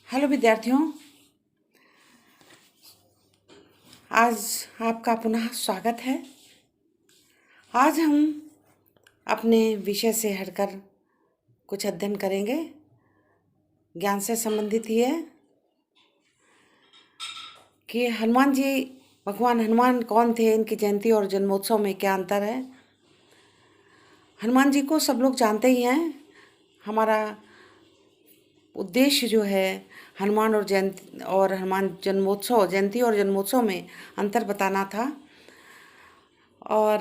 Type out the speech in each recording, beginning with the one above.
Hello विद्यार्थियों, आज आपका पुनः स्वागत है। आज हम अपने विषय से हटकर कुछ अध्ययन करेंगे। ज्ञान से संबंधित ये है कि हनुमान जी, भगवान हनुमान कौन थे, इनकी जयंती और जन्मोत्सव में क्या अंतर है। हनुमान जी को सब लोग जानते ही हैं। हमारा उद्देश्य जो है हनुमान और जयंती और हनुमान जन्मोत्सव, जयंती और जन्मोत्सव में अंतर बताना था। और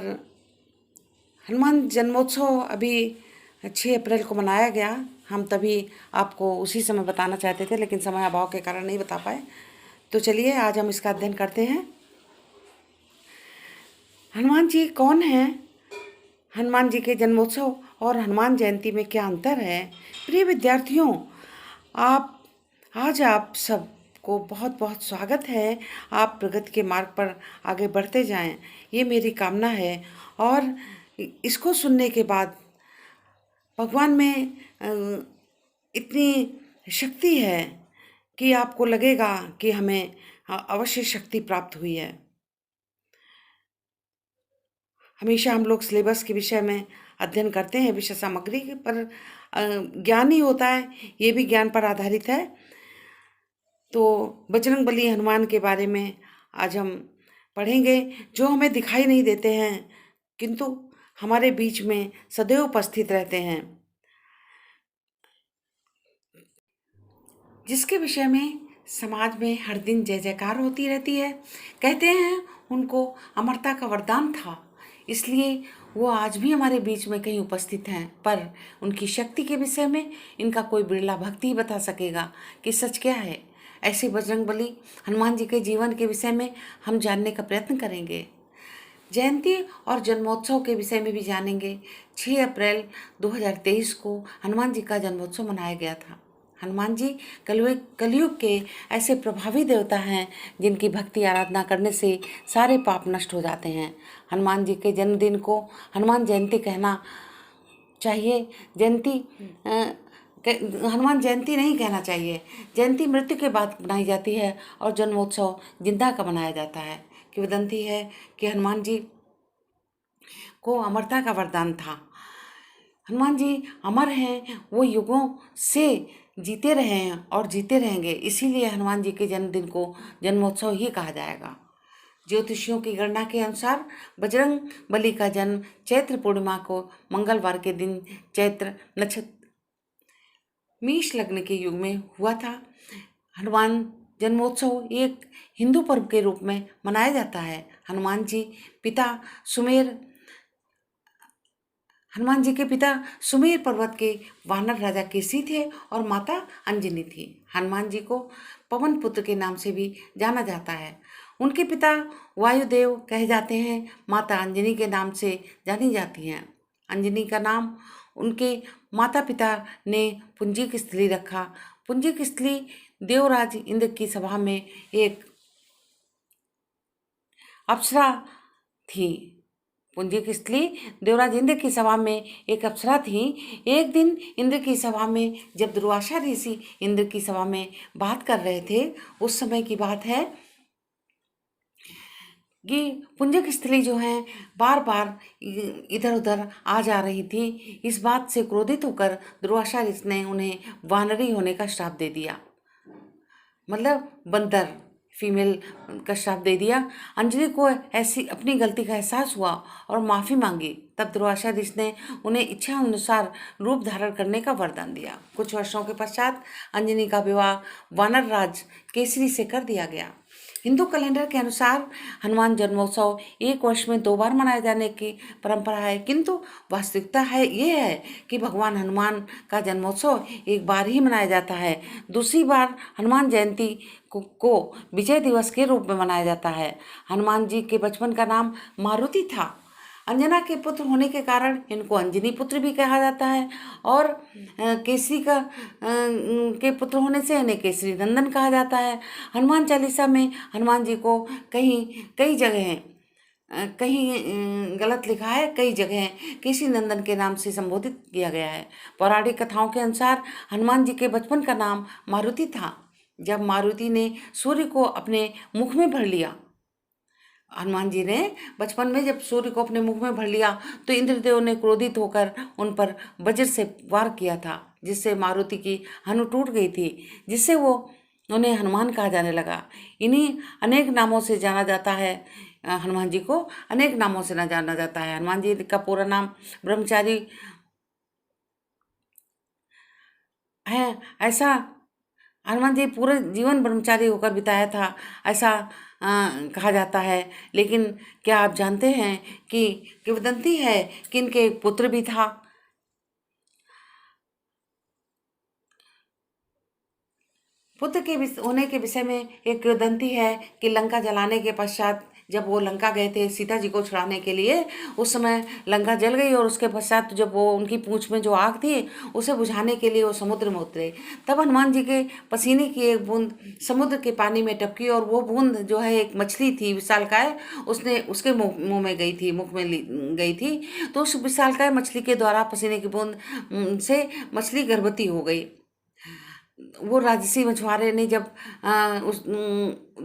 हनुमान जन्मोत्सव अभी 6 अप्रैल को मनाया गया। हम तभी आपको उसी समय बताना चाहते थे, लेकिन समय अभाव के कारण नहीं बता पाए। तो चलिए आज हम इसका अध्ययन करते हैं। हनुमान जी कौन हैं, हनुमान जी के जन्मोत्सव और हनुमान जयंती में क्या अंतर है। प्रिय विद्यार्थियों, आप सबको बहुत बहुत स्वागत है। आप प्रगति के मार्ग पर आगे बढ़ते जाएं, ये मेरी कामना है। और इसको सुनने के बाद भगवान में इतनी शक्ति है कि आपको लगेगा कि हमें अवश्य शक्ति प्राप्त हुई है। हमेशा हम लोग सिलेबस के विषय में अध्ययन करते हैं, विषय सामग्री पर ज्ञान ही होता है, ये भी ज्ञान पर आधारित है। तो बजरंगबली हनुमान के बारे में आज हम पढ़ेंगे, जो हमें दिखाई नहीं देते हैं किंतु हमारे बीच में सदैव उपस्थित रहते हैं, जिसके विषय में समाज में हर दिन जय जयकार होती रहती है। कहते हैं उनको अमरता का वरदान था, इसलिए वो आज भी हमारे बीच में कहीं उपस्थित हैं। पर उनकी शक्ति के विषय में इनका कोई बिरला भक्त ही बता सकेगा कि सच क्या है। ऐसे बजरंगबली हनुमान जी के जीवन के विषय में हम जानने का प्रयत्न करेंगे। जयंती और जन्मोत्सव के विषय में भी जानेंगे। 6 अप्रैल 2023 को हनुमान जी का जन्मोत्सव मनाया गया था। हनुमान जी कलयुग के ऐसे प्रभावी देवता हैं जिनकी भक्ति आराधना करने से सारे पाप नष्ट हो जाते हैं। हनुमान जी के जन्मदिन को हनुमान जयंती कहना चाहिए। हनुमान जयंती नहीं कहना चाहिए। जयंती मृत्यु के बाद मनाई जाती है और जन्मोत्सव जिंदा का मनाया जाता है। किंवदंती है कि हनुमान जी को अमरता का वरदान था। हनुमान जी अमर हैं, वो युगों से जीते रहे हैं और जीते रहेंगे, इसीलिए हनुमान जी के जन्मदिन को जन्मोत्सव ही कहा जाएगा। ज्योतिषियों की गणना के अनुसार बजरंग बली का जन्म चैत्र पूर्णिमा को मंगलवार के दिन चैत्र नक्षत्र मेष लग्न के युग में हुआ था। हनुमान जन्मोत्सव एक हिंदू पर्व के रूप में मनाया जाता है। हनुमान जी के पिता सुमेर पर्वत के वानर राजा केसी थे और माता अंजनी थी। हनुमान जी को पवन पुत्र के नाम से भी जाना जाता है। उनके पिता वायुदेव कहे जाते हैं, माता अंजनी के नाम से जानी जाती हैं। अंजनी का नाम उनके माता पिता ने पुंजिक स्त्री रखा। पुंजिक स्त्री देवराज इंद्र की सभा में एक अप्सरा थी। पुंजिक स्त्री देवराज इंद्र की सभा में एक अप्सरा थी। एक दिन इंद्र की सभा में जब दुर्वासा ऋषि इंद्र की सभा में बात कर रहे थे, उस समय की बात है कि पुंजिक स्त्री जो है बार बार इधर उधर आ जा रही थी। इस बात से क्रोधित होकर दुर्वासा ऋषि ने उन्हें वानरी होने का श्राप दे दिया, मतलब बंदर फीमेल का श्राप दे दिया। अंजलि को ऐसी अपनी गलती का एहसास हुआ और माफ़ी मांगी। तब दुर्वासा ऋषि ने उन्हें इच्छा अनुसार रूप धारण करने का वरदान दिया। कुछ वर्षों के पश्चात अंजनी का विवाह वानर राज केसरी से कर दिया गया। हिंदू कैलेंडर के अनुसार हनुमान जन्मोत्सव एक वर्ष में 2 बार मनाए जाने की परंपरा है, किंतु वास्तविकता ये है कि भगवान हनुमान का जन्मोत्सव एक बार ही मनाया जाता है। दूसरी बार हनुमान जयंती को विजय दिवस के रूप में मनाया जाता है। हनुमान जी के बचपन का नाम मारुति था। अंजना के पुत्र होने के कारण इनको अंजनी पुत्र भी कहा जाता है और केसरी के पुत्र होने से इन्हें केसरी नंदन कहा जाता है। हनुमान चालीसा में हनुमान जी को कई जगह कहीं गलत लिखा है, कई जगह केसरी नंदन के नाम से संबोधित किया गया है। पौराणिक कथाओं के अनुसार हनुमान जी के बचपन का नाम मारुति था। जब मारुति ने सूर्य को अपने मुख में भर लिया, हनुमान जी ने बचपन में जब सूर्य को अपने मुख में भर लिया तो इंद्रदेव ने क्रोधित होकर उन पर वज्र से वार किया था, जिससे मारुति की हनु टूट गई थी, जिससे वो उन्हें हनुमान कहा जाने लगा। इन्हीं अनेक नामों से जाना जाता है, हनुमान जी को अनेक नामों से न जाना जाता है। हनुमान जी का पूरा नाम ब्रह्मचारी है, ऐसा हनुमान जी पूरे जीवन ब्रह्मचारी होकर बिताया था, ऐसा कहा जाता है। लेकिन क्या आप जानते हैं कि किंवदंती है कि इनके एक पुत्र भी था। पुत्र के होने के विषय में एक किंवदंती है कि लंका जलाने के पश्चात जब वो लंका गए थे सीता जी को छुड़ाने के लिए, उस समय लंका जल गई और उसके पश्चात जब वो उनकी पूंछ में जो आग थी उसे बुझाने के लिए वो समुद्र में उतरे, तब हनुमान जी के पसीने की एक बूंद समुद्र के पानी में टपकी और वो बूंद जो है एक मछली थी विशालकाय, उसने उसके मुंह में गई थी, मुख में गई थी। तो उस विशालकाय मछली के द्वारा पसीने की बूंद से मछली गर्भवती हो गई। वो राजसी मछुआरे ने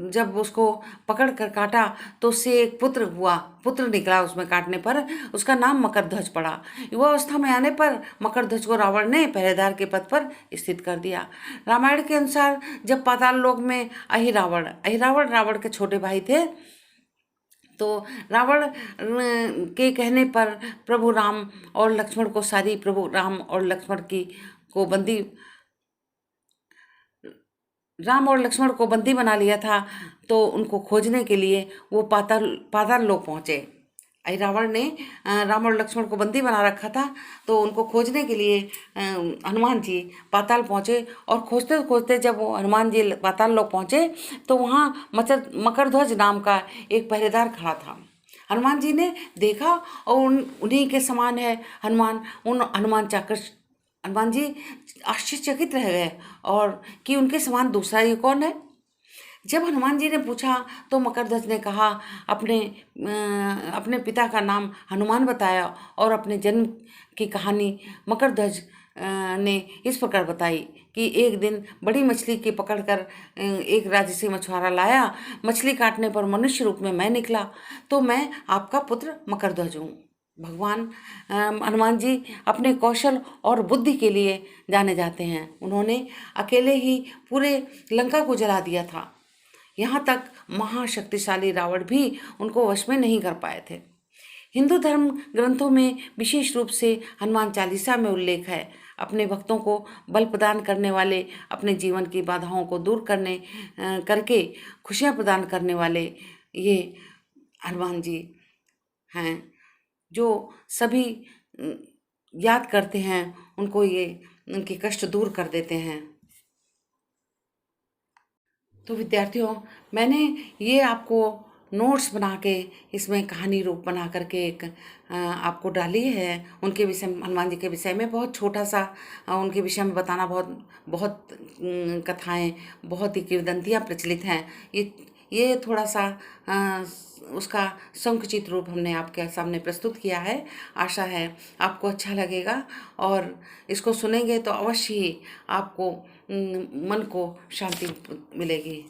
जब उसको पकड़ कर काटा तो उससे एक पुत्र निकला, उसमें काटने पर उसका नाम मकरध्वज पड़ा। युवा अवस्था में आने पर मकरध्वज को रावण ने पहरेदार के पद पर स्थित कर दिया। रामायण के अनुसार जब पाताल लोक में अहिरावण रावण के छोटे भाई थे, तो रावण के कहने पर प्रभु राम और लक्ष्मण को प्रभु राम और लक्ष्मण को बंदी बना लिया था। तो उनको खोजने के लिए वो पाताल लोक पहुँचे। रावण ने राम और लक्ष्मण को बंदी बना रखा था, तो उनको खोजने के लिए हनुमान जी पाताल पहुँचे। और खोजते खोजते जब वो हनुमान जी पाताल लोक पहुँचे तो वहाँ मकरध्वज नाम का एक पहरेदार खड़ा था। हनुमान जी ने देखा और उन्हीं के समान है हनुमान जी आश्चर्यचकित रह गए और कि उनके समान दूसरा ये कौन है। जब हनुमान जी ने पूछा तो मकरध्वज ने कहा, अपने पिता का नाम हनुमान बताया और अपने जन्म की कहानी मकरध्वज ने इस प्रकार बताई कि एक दिन बड़ी मछली की पकड़कर एक राजसी मछुआरा लाया। मछली काटने पर मनुष्य रूप में मैं निकला, तो मैं आपका पुत्र मकरध्वज हूँ। भगवान हनुमान जी अपने कौशल और बुद्धि के लिए जाने जाते हैं। उन्होंने अकेले ही पूरे लंका को जला दिया था। यहाँ तक महाशक्तिशाली रावण भी उनको वश में नहीं कर पाए थे। हिंदू धर्म ग्रंथों में विशेष रूप से हनुमान चालीसा में उल्लेख है। अपने भक्तों को बल प्रदान करने वाले, अपने जीवन की बाधाओं को दूर करके खुशियाँ प्रदान करने वाले ये हनुमान जी हैं, जो सभी याद करते हैं उनको ये उनके कष्ट दूर कर देते हैं। तो विद्यार्थियों, मैंने ये आपको नोट्स बना के इसमें कहानी रूप बना करके एक आपको डाली है। उनके विषय में, हनुमान जी के विषय में बहुत छोटा सा उनके विषय में बताना, बहुत कथाएं, बहुत ही किंवदंतियाँ प्रचलित हैं। ये थोड़ा सा उसका संकुचित रूप हमने आपके सामने प्रस्तुत किया है। आशा है आपको अच्छा लगेगा और इसको सुनेंगे तो अवश्य ही आपको मन को शांति मिलेगी।